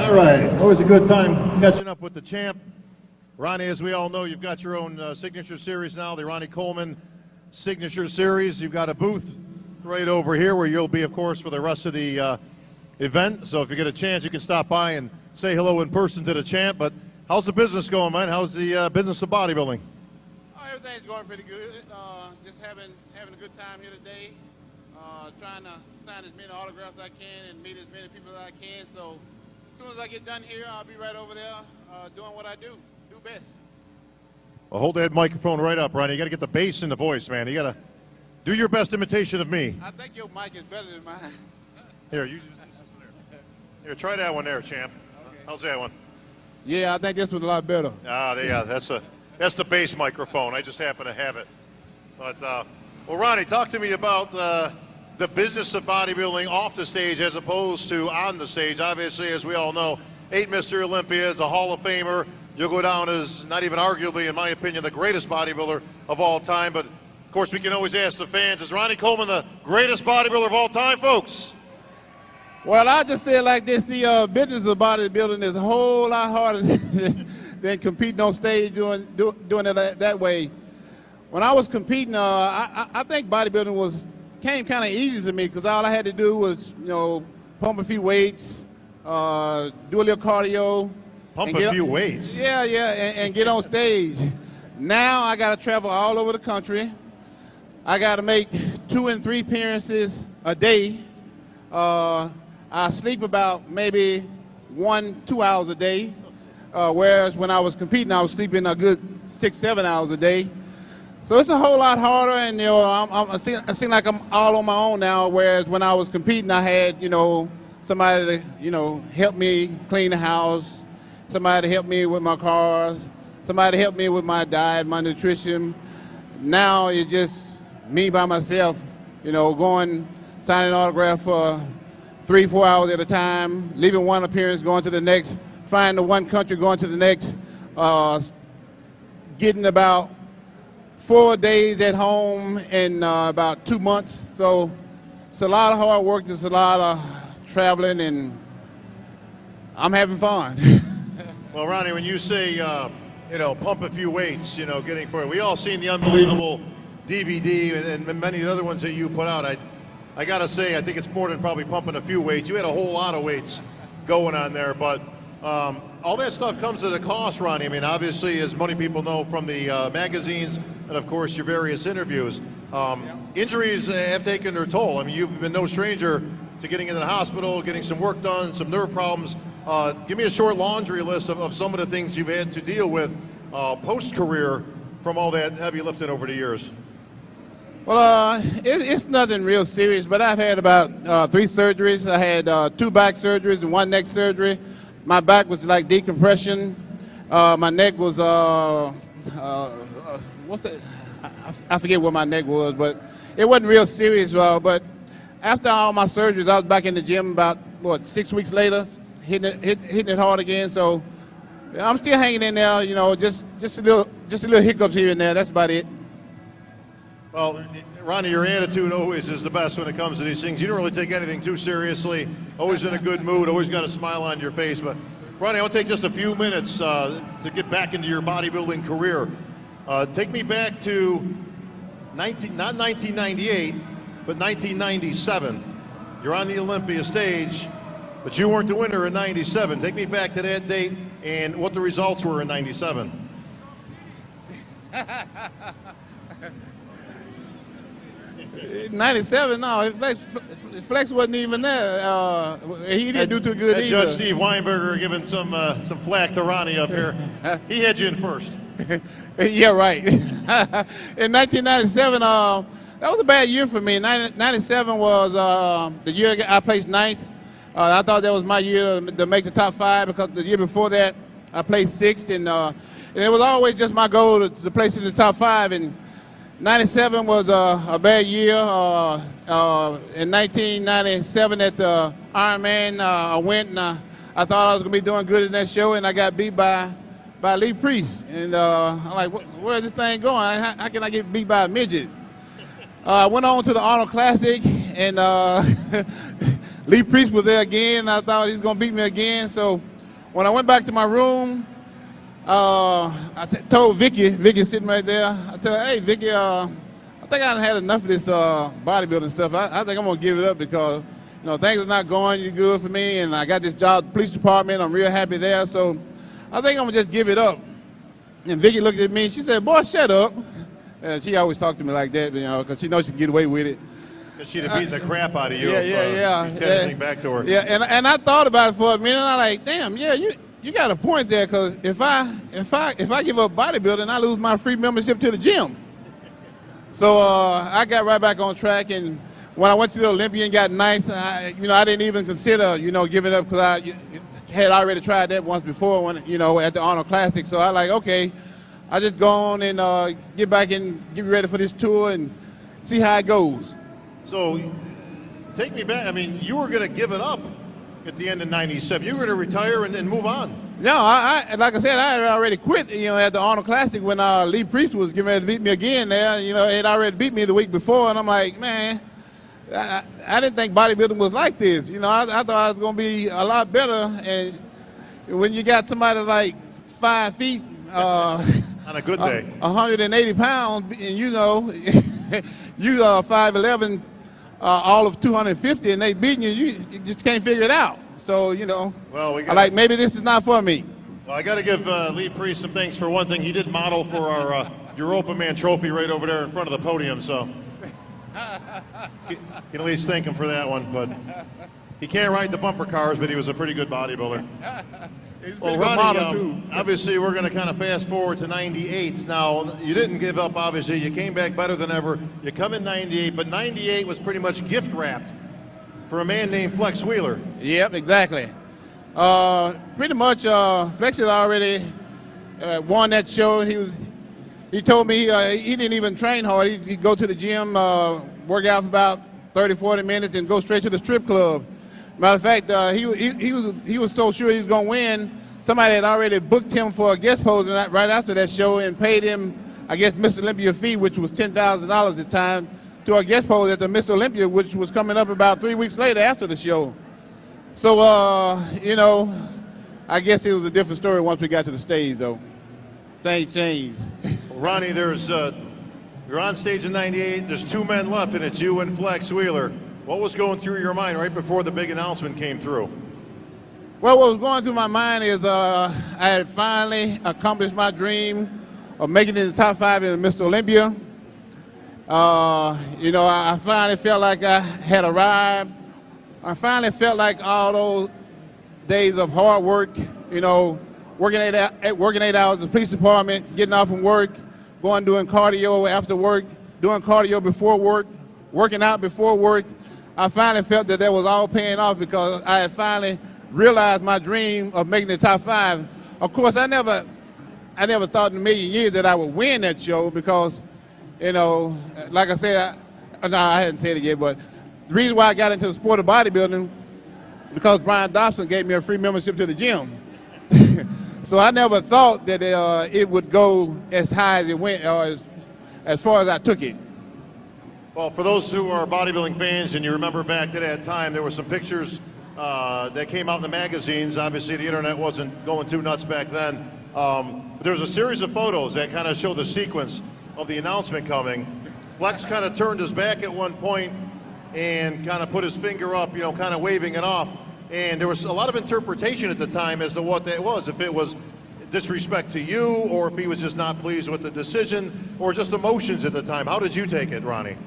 All right, always a good time catching up with the champ. Ronnie, as we all know, you've got your own signature series now, the Ronnie Coleman Signature Series. You've got a booth right over here where you'll be, of course, for the rest of the event. So if you get a chance, you can stop by and say hello in person to the champ. But how's the business going, man? How's the business of bodybuilding? Oh, everything's going pretty good. Just having a good time here today. Trying to sign as many autographs as I can and meet as many people as I can. So as soon as I get done here, I'll be right over there doing what I do best. Well, hold that microphone right up, Ronnie. You got to get the bass in the voice, man. You got to do your best imitation of me. I think your mic is better than mine. Here, use this one there. Here, try that one there, champ. Okay. How's that one? Yeah, I think this was a lot better. Yeah, that's the bass microphone. I just happen to have it. But well, Ronnie, talk to me about the business of bodybuilding off the stage as opposed to on the stage. Obviously, as we all know, 8 Mr. Olympia is a Hall of Famer. You'll go down as not even arguably, in my opinion, the greatest bodybuilder of all time. But, of course, we can always ask the fans, is Ronnie Coleman the greatest bodybuilder of all time, folks? Well, I'll just say it like this. The business of bodybuilding is a whole lot harder than competing on stage doing it that way. When I was competing, I think bodybuilding came kind of easy to me because all I had to do was, pump a few weights, do a little cardio. Pump a few weights. Yeah, and get on stage. Now I got to travel all over the country. I got to make 2 and 3 appearances a day. I sleep about maybe 1-2 hours a day, whereas when I was competing, I was sleeping a good 6-7 hours a day. So it's a whole lot harder, and I seem like I'm all on my own now. Whereas when I was competing, I had somebody to help me clean the house. Somebody to help me with my cars. Somebody to help me with my diet, my nutrition. Now it's just me by myself, going, signing autograph for 3-4 hours at a time, leaving one appearance, going to the next, flying to one country, going to the next, getting about 4 days at home in about 2 months. So it's a lot of hard work. There's a lot of traveling, and I'm having fun. Well, Ronnie, when you say, pump a few weights, getting for it, we all seen the unbelievable DVD and many of the other ones that you put out. I got to say, I think it's more than probably pumping a few weights. You had a whole lot of weights going on there, but all that stuff comes at a cost, Ronnie. I mean, obviously, as many people know from the magazines and, of course, your various interviews, injuries have taken their toll. I mean, you've been no stranger to getting into the hospital, getting some work done, some nerve problems. Give me a short laundry list of some of the things you've had to deal with post-career from all that heavy lifting over the years. Well, it's nothing real serious, but I've had about 3 surgeries. I had 2 back surgeries and 1 neck surgery. My back was like decompression. My neck was, what's that? I forget what my neck was, but it wasn't real serious. But after all my surgeries, I was back in the gym about, 6 weeks later, hitting it hard again. So I'm still hanging in there, just a little hiccups here and there. That's about it. Well, Ronnie, your attitude always is the best when it comes to these things. You don't really take anything too seriously. Always in a good mood. Always got a smile on your face. But Ronnie, I'll take just a few minutes to get back into your bodybuilding career. Take me back to not 1998, but 1997. You're on the Olympia stage, but you weren't the winner in 97. Take me back to that date and what the results were in 97. 97, no, Flex wasn't even there. He didn't do too good either. Judge Steve Weinberger giving some flack to Ronnie up here. He had you in first. Yeah, right. In 1997, that was a bad year for me. 97 was the year I placed 9th. I thought that was my year to make the top 5 because the year before that I placed 6th, and it was always just my goal to place in the top 5. And 97 was a bad year. In 1997 at the Ironman, I went and I thought I was going to be doing good in that show, and I got beat by Lee Priest. And I'm like, where's this thing going? How can I get beat by a midget? I went on to the Arnold Classic, and Lee Priest was there again. I thought he was going to beat me again. So when I went back to my room, told Vicky sitting right there, I told her, hey, Vicky, I think I done had enough of this bodybuilding stuff. I think I'm going to give it up because, things are not going good for me, and I got this job at the police department. I'm real happy there, so I think I'm going to just give it up. And Vicky looked at me, and she said, boy, shut up. She always talked to me like that, because she knows she can get away with it. She'd have beaten the crap out of you yeah. if you said anything back to her. Yeah, and I thought about it for a minute, and I'm like, damn, yeah, you got a point there, because if I give up bodybuilding, I lose my free membership to the gym. So I got right back on track, and when I went to the Olympia and got ninth, I didn't even consider, giving up, because I had already tried that once before when, at the Arnold Classic. So I like, okay, I just go on and get back and get ready for this tour and see how it goes. So take me back. I mean, you were going to give it up at the end of '97. You were going to retire and move on. No, I like I said, I had already quit, at the Arnold Classic when Lee Priest was getting ready to beat me again there. He had already beat me the week before, and I'm like, man, I didn't think bodybuilding was like this. I thought I was going to be a lot better. And when you got somebody like 5 feet, on a good day, 180 pounds, and you 5'11", all of 250, and they beating you, you just can't figure it out. So, well, I like, maybe this is not for me. Well, I got to give Lee Priest some thanks for one thing. He did model for our Europa Man trophy right over there in front of the podium, so you can at least thank him for that one. But he can't ride the bumper cars, but he was a pretty good bodybuilder. Well, Ronnie, obviously we're going to kind of fast forward to '98. Now, you didn't give up, obviously. You came back better than ever. You come in '98, but '98 was pretty much gift wrapped for a man named Flex Wheeler. Yep, exactly. Pretty much Flex had already won that show. He told me he didn't even train hard. He'd go to the gym, work out for about 30, 40 minutes, and go straight to the strip club. Matter of fact, he was so sure he was going to win. Somebody had already booked him for a guest pose right after that show and paid him, I guess, Miss Olympia fee, which was $10,000 at the time, to a guest pose at the Miss Olympia, which was coming up about 3 weeks later after the show. So, I guess it was a different story once we got to the stage, though. Things changed. Well, Ronnie, you're on stage in '98. There's 2 men left, and it's you and Flex Wheeler. What was going through your mind right before the big announcement came through? Well, what was going through my mind is I had finally accomplished my dream of making it in the top 5 in Mr. Olympia. I finally felt like I had arrived. I finally felt like all those days of hard work, working 8 hours at the police department, getting off from work, going doing cardio after work, doing cardio before work, working out before work. I finally felt that was all paying off because I had finally realized my dream of making the top 5. Of course, I never thought in a million years that I would win that show because, like I said, I hadn't said it yet, but the reason why I got into the sport of bodybuilding because Brian Dobson gave me a free membership to the gym. So I never thought that it would go as high as it went, or as far as I took it. Well, for those who are bodybuilding fans and you remember back to that time, there were some pictures that came out in the magazines. Obviously, the internet wasn't going too nuts back then. But there was a series of photos that kind of show the sequence of the announcement coming. Flex kind of turned his back at one point and kind of put his finger up, kind of waving it off. And there was a lot of interpretation at the time as to what that was, if it was disrespect to you or if he was just not pleased with the decision or just emotions at the time. How did you take it, Ronnie?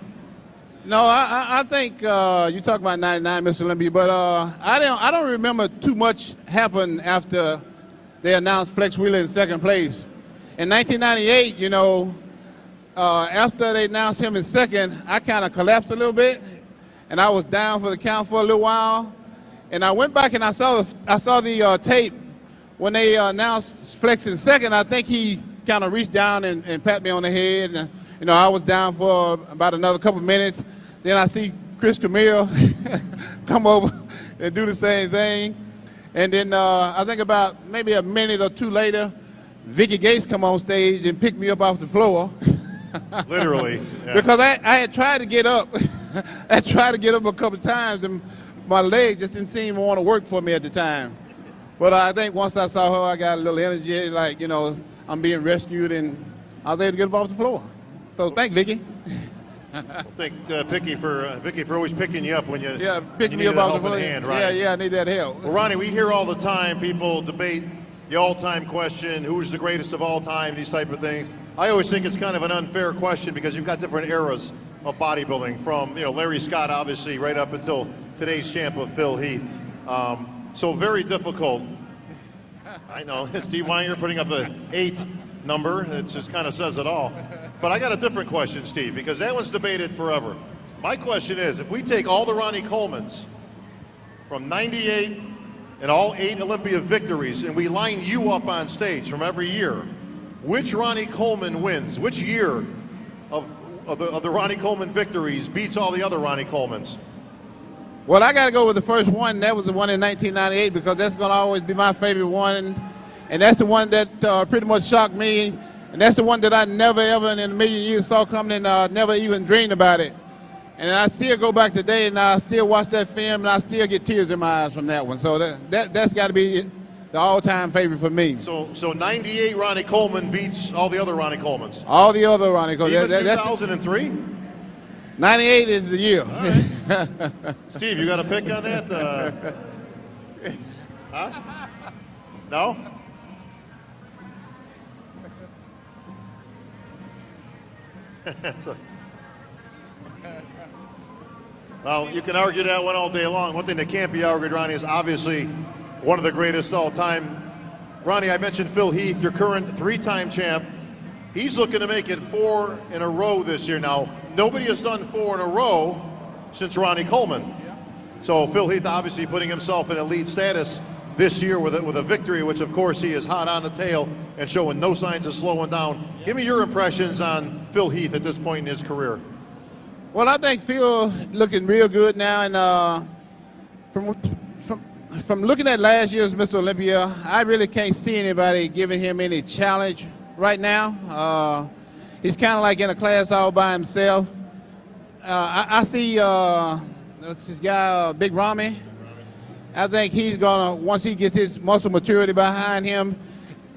No, I think you talk about '99, Mr. Olympia, but I don't remember too much happened after they announced Flex Wheeler in second place. In 1998, after they announced him in second, I kind of collapsed a little bit, and I was down for the count for a little while. And I went back and I saw the tape when they announced Flex in second. I think he kind of reached down and pat me on the head. And, I was down for about another couple of minutes. Then I see Chris Camille come over and do the same thing. And then I think about maybe a minute or two later, Vicky Gates come on stage and pick me up off the floor. Literally. Yeah. Because I had tried to get up. I tried to get up a couple of times, and my leg just didn't seem to want to work for me at the time. But I think once I saw her, I got a little energy, like, you know, I'm being rescued, and I was able to get up off the floor. So thank Vicky. I think Vicky for always picking you up when you pick you me need up a off the helping floor. hand, right? Yeah, I need that help. Well, Ronnie, we hear all the time people debate the all-time question, who's the greatest of all time, these type of things. I always think it's kind of an unfair question because you've got different eras of bodybuilding, from Larry Scott, obviously, right up until today's champ of Phil Heath. So very difficult. I know, Steve Weinger putting up an 8 number. It just kind of says it all. But I got a different question, Steve, because that one's debated forever. My question is, if we take all the Ronnie Colemans from 98 and all 8 Olympia victories, and we line you up on stage from every year, which Ronnie Coleman wins? Which year of the Ronnie Coleman victories beats all the other Ronnie Colemans? Well, I got to go with the first one. That was the one in 1998 because that's going to always be my favorite one. And that's the one that pretty much shocked me. And that's the one that I never, ever in a million years saw coming, and never even dreamed about it. And I still go back today, and I still watch that film, and I still get tears in my eyes from that one. So that's got to be the all-time favorite for me. So 98 Ronnie Coleman beats all the other Ronnie Colemans? All the other Ronnie Coleman. Even 2003? 98 is the year. Right. Steve, you got a pick on that? Huh? No? Well, you can argue that one all day long. One thing that can't be argued, Ronnie, is obviously one of the greatest all time. Ronnie, I mentioned Phil Heath, your current 3-time champ. He's looking to make it 4 in a row this year. Now, nobody has done 4 in a row since Ronnie Coleman. So Phil Heath obviously putting himself in elite status this year with a victory, which of course he is hot on the tail and showing no signs of slowing down. Give me your impressions on Phil Heath at this point in his career. Well, I think Phil looking real good now, and from looking at last year's Mr. Olympia, I really can't see anybody giving him any challenge right now. He's kind of like in a class all by himself. I see this guy, Big Ronnie. I think he's gonna, once he gets his muscle maturity behind him,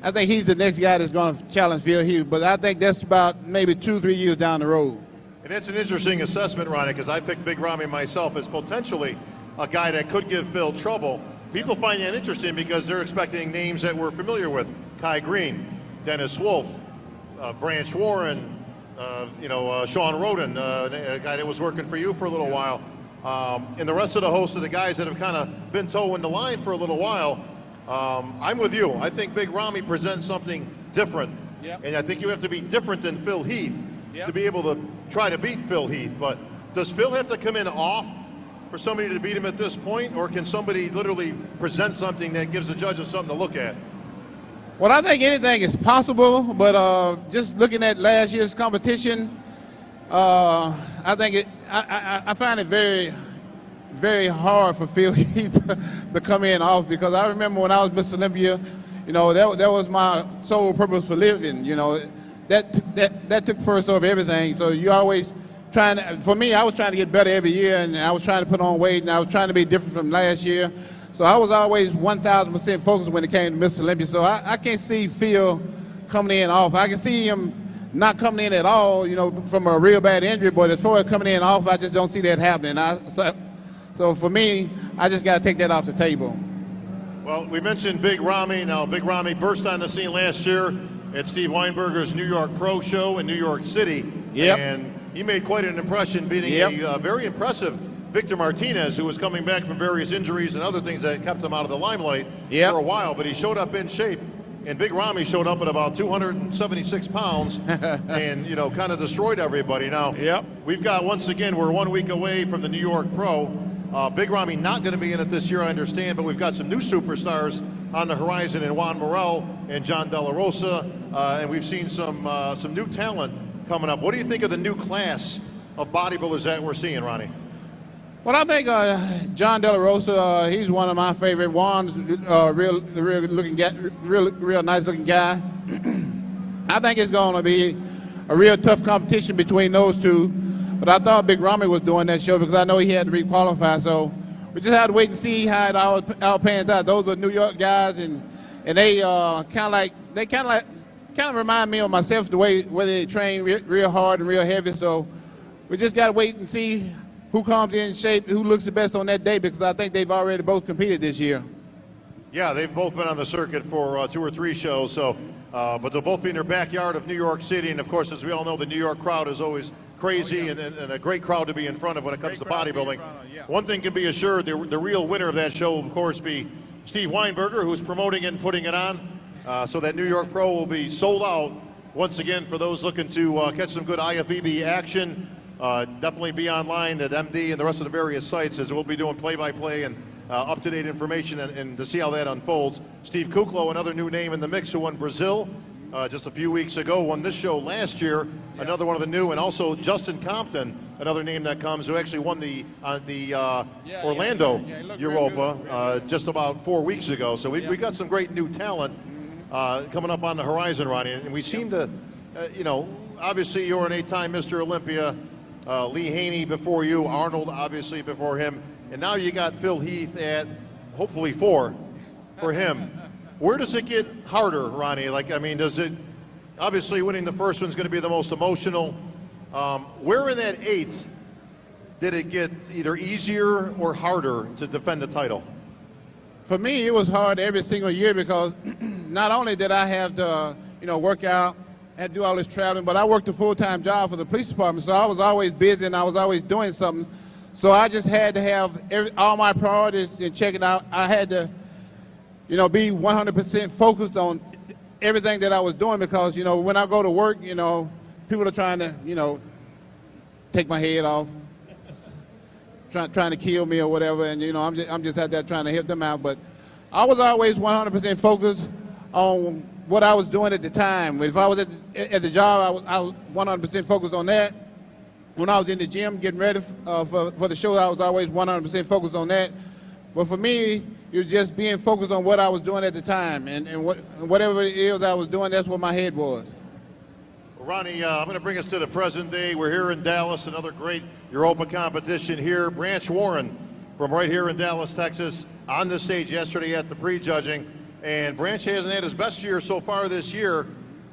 I think he's the next guy that's gonna challenge Phil Heath. But I think that's about maybe 2-3 years down the road. And it's an interesting assessment, Ronnie, because I picked Big Ronnie myself as potentially a guy that could give Phil trouble. People find that interesting because they're expecting names that we're familiar with: Kai Green, Dennis Wolf, Branch Warren, Sean Roden, a guy that was working for you for a little while. And the rest of the host of the guys that have kind of been toeing the line for a little while. I'm with you. I think Big Ronnie presents something different. Yep. And I think you have to be different than Phil Heath to be able to try to beat Phil Heath. But does Phil have to come in off for somebody to beat him at this point, or can somebody literally present something that gives the judges something to look at? Well, I think anything is possible, but just looking at last year's competition, I think I find it very, very hard for Phil Heath to come in off, because I remember when I was Mr. Olympia, that was my sole purpose for living. That took first over everything. So you always trying to, for me, I was trying to get better every year, and I was trying to put on weight, and I was trying to be different from last year. So I was always 1,000% focused when it came to Mr. Olympia. So I can't see Phil coming in off. I can see him not coming in at all, from a real bad injury. But as far as coming in off, I just don't see that happening. So for me, I just got to take that off the table. Well, we mentioned Big Ronnie. Now, Big Ronnie burst on the scene last year at Steve Weinberger's New York Pro Show in New York City. Yep. And he made quite an impression, beating a very impressive Victor Martinez, who was coming back from various injuries and other things that kept him out of the limelight for a while. But he showed up in shape. And Big Ronnie showed up at about 276 pounds and, kind of destroyed everybody. Now, we've got, once again, we're 1 week away from the New York Pro. Big Ronnie not going to be in it this year, I understand, but we've got some new superstars on the horizon in Juan Morel and John De La Rosa, and we've seen some new talent coming up. What do you think of the new class of bodybuilders that we're seeing, Ronnie? Well, I think John De La Rosa, he's one of my favorite ones. Real nice looking guy. I think it's going to be a real tough competition between those two. But I thought Big Ronnie was doing that show because I know he had to re-qualify. So we just have to wait and see how it all pans out. Those are New York guys, and they kind of remind me of myself the way where they train real hard and real heavy. So we just got to wait and see who comes in shape, who looks the best on that day, because I think they've already both competed this year. Yeah, they've both been on the circuit for 2 or 3 shows. So, but they'll both be in their backyard of New York City, and of course, as we all know, the New York crowd is always crazy and a great crowd to be in front of when it comes to bodybuilding. One thing can be assured, the real winner of that show will, of course, be Steve Weinberger, who's promoting it and putting it on. So that New York Pro will be sold out once again for those looking to catch some good IFBB action. Definitely be online at MD and the rest of the various sites, as we'll be doing play-by-play and up-to-date information and to see how that unfolds. Steve Kuklo, another new name in the mix, who won Brazil just a few weeks ago, won this show last year, another one of the new, and also Justin Compton, another name that comes, who actually won the Orlando Europa just about 4 weeks ago. So we got some great new talent coming up on the horizon, Ronnie, and we seem to, obviously you're an 8-time Mr. Olympia, Lee Haney before you, Arnold obviously before him, and now you got Phil Heath at hopefully 4 for him. Where does it get harder, Ronnie? Does it, obviously winning the first one's going to be the most emotional. Where in that 8 did it get either easier or harder to defend the title? For me, it was hard every single year because not only did I have to, work out, had to do all this traveling, but I worked a full-time job for the police department, so I was always busy and I was always doing something. So I just had to have all my priorities and check it out. I had to, be 100% focused on everything that I was doing because, when I go to work, people are trying to, take my head off, trying to kill me or whatever, and, I'm just out there trying to help them out. But I was always 100% focused on what I was doing at the time. If I was at the job, I was 100% focused on that. When I was in the gym getting ready for the show, I was always 100% focused on that. But for me, it was just being focused on what I was doing at the time. And whatever it is I was doing, that's what my head was. Well, Ronnie, I'm going to bring us to the present day. We're here in Dallas, another great Europa competition here. Branch Warren from right here in Dallas, Texas, on the stage yesterday at the pre-judging. And Branch hasn't had his best year so far this year,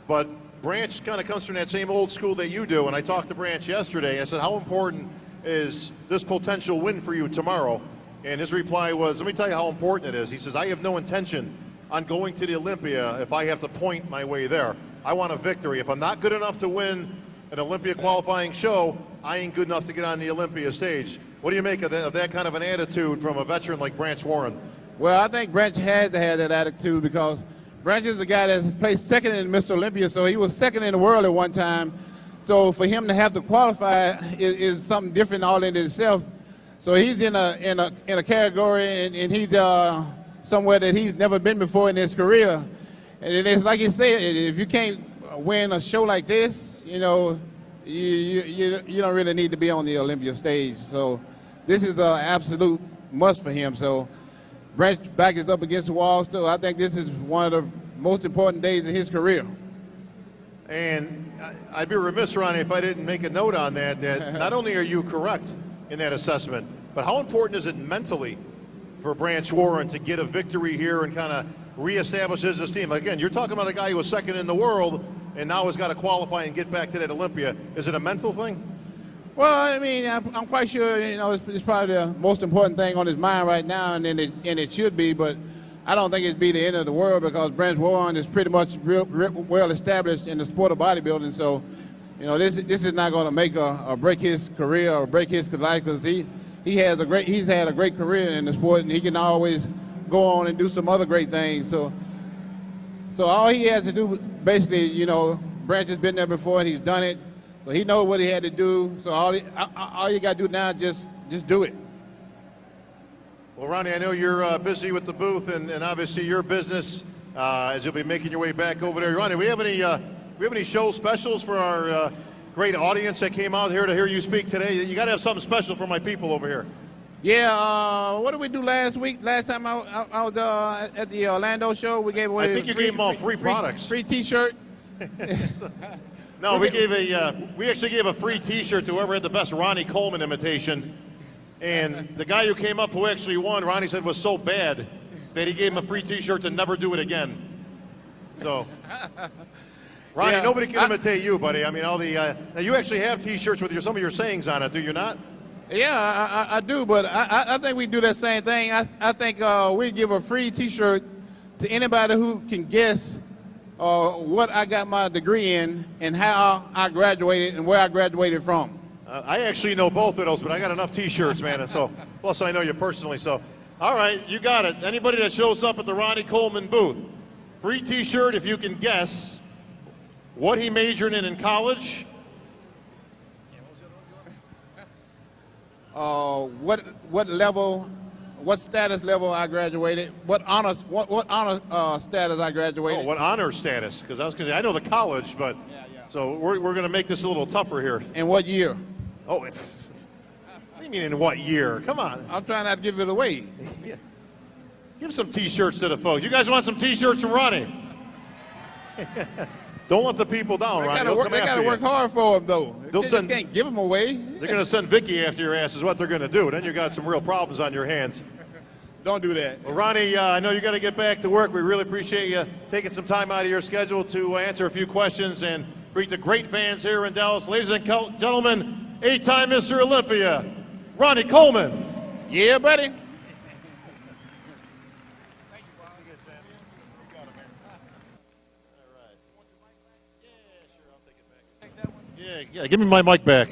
but Branch kind of comes from that same old school that you do. And I talked to Branch yesterday. I said, how important is this potential win for you tomorrow? And his reply was, let me tell you how important it is. He says, I have no intention on going to the Olympia if I have to point my way there. I want a victory. If I'm not good enough to win an Olympia qualifying show, I ain't good enough to get on the Olympia stage. What do you make of that kind of an attitude from a veteran like Branch Warren? Well, I think Branch had to have that attitude because Branch is a guy that placed second in Mr. Olympia, so he was second in the world at one time. So for him to have to qualify is something different all in itself. So he's in a category, and he's somewhere that he's never been before in his career. And it's like you said, if you can't win a show like this, you don't really need to be on the Olympia stage. So this is an absolute must for him. So Branch back is up against the wall still. I think this is one of the most important days in his career. And I'd be remiss, Ronnie, if I didn't make a note on that not only are you correct in that assessment, but how important is it mentally for Branch Warren to get a victory here and kind of reestablish his esteem? Again, you're talking about a guy who was second in the world and now has got to qualify and get back to that Olympia. Is it a mental thing? Well, I mean, I'm quite sure, it's probably the most important thing on his mind right now, and it should be, but I don't think it'd be the end of the world because Branch Warren is pretty much well established in the sport of bodybuilding. So, this is not going to make or break his career or break his life because he's had a great career in the sport, and he can always go on and do some other great things. So all he has to do, basically, Branch has been there before and he's done it. So he knows what he had to do. So all you got to do now is just do it. Well, Ronnie, I know you're busy with the booth and obviously your business as you'll be making your way back over there. Ronnie, we have any show specials for our great audience that came out here to hear you speak today? You got to have something special for my people over here. Yeah, what did we do last week? Last time I was at the Orlando show, we gave away. I think you gave them all free products. Free T-shirt. No, we actually gave a free T-shirt to whoever had the best Ronnie Coleman imitation, And the guy who came up who actually won, Ronnie said was so bad that he gave him a free T-shirt to never do it again. So, Ronnie, Yeah, nobody can imitate you, buddy. I mean, all the now you actually have T-shirts with some of your sayings on it, do you not? Yeah, I do, but I think we do that same thing. I think we give a free T-shirt to anybody who can guess what I got my degree in and how I graduated and where I graduated from. I actually know both of those, but I got enough T-shirts, man. And so, plus I know you personally. So, all right, you got it. Anybody that shows up at the Ronnie Coleman booth, free T-shirt if you can guess what he majored in college. What level, what status level I graduated, what honor status I graduated. Oh, what honor status? Because I was going to say, I know the college, but so we're going to make this a little tougher here. And what year? Oh, what do you mean in what year? Come on. I'm trying not to give it away. Yeah. Give some T-shirts to the folks. You guys want some T-shirts from Ronnie? Don't let the people down, Ronnie. They got to work hard for them, though. They just can't give them away. They're going to send Vicky after your ass is what they're going to do. Then you got some real problems on your hands. Don't do that. Well, Ronnie, I know you got to get back to work. We really appreciate you taking some time out of your schedule to answer a few questions and greet the great fans here in Dallas. Ladies and gentlemen, 8-time Mr. Olympia, Ronnie Coleman. Yeah, buddy. Yeah, give me my mic back.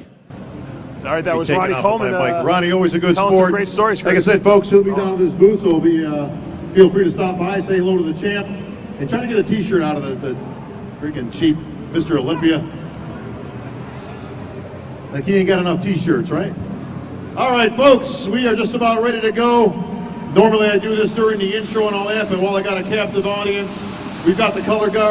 All right, that was Ronnie Coleman. Ronnie, always a good telling sport. some great stories. Like I said, folks, he'll be down at this booth, so feel free to stop by, say hello to the champ, and try to get a T-shirt out of the freaking cheap Mr. Olympia. Like he ain't got enough T-shirts, right? All right, folks, we are just about ready to go. Normally I do this during the intro and all that, but while I got a captive audience, we've got the color guard.